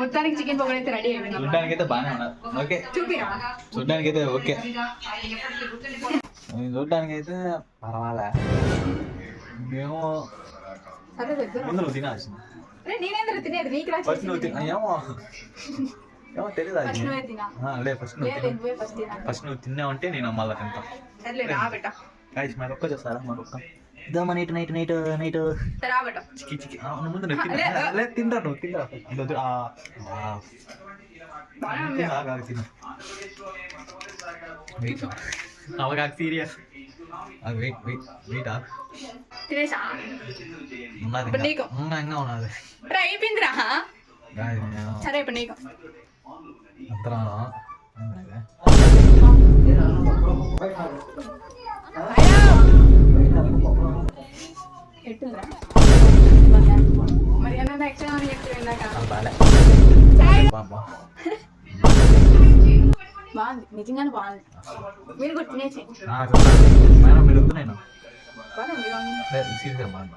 మొత్తానికి చికెన్ పకోడీ అయితే రెడీ అయిపోయింది. చూడ్డానికి అయితే బాగానే ఉన్నారు. ఓకే చూడ్డానికి అయితే ఓకే, చూడ్డానికి అయితే పర్వాలే. మేము ముందు నువ్వు తినాల్సి నేనేంద్ర తినేది నీకు ఫస్ట్ నువ్వు ఏమో ఏమో తెలియదు అది. లేదు ఫస్ట్ నువ్వు తిన్నావంటే నేను మళ్ళీ తింటాను. మరొక్క చేస్తారా? మరొక్క ఇద్దామా? నైట్ నైట్ నైట్ నైట్ చికి చికి ముందు నువ్వు తింటా. నువ్వు తింటా అవగా సీరియస్. వెయిట్ వెయిట్ వెయిట్ ఉన్నది ఇంకా ఉన్నది. అయిపోయిందిరా. సరే ఇప్పుడు నీకు అంతరా మరి ఏమన్నా ఎక్స్ట్రా బాగుంది, నిజంగానే బాగుంది. మీరు కూడా తినేసి మీరు వద్దు నేను బాగుంది. సీరియస్గా బాగుంది.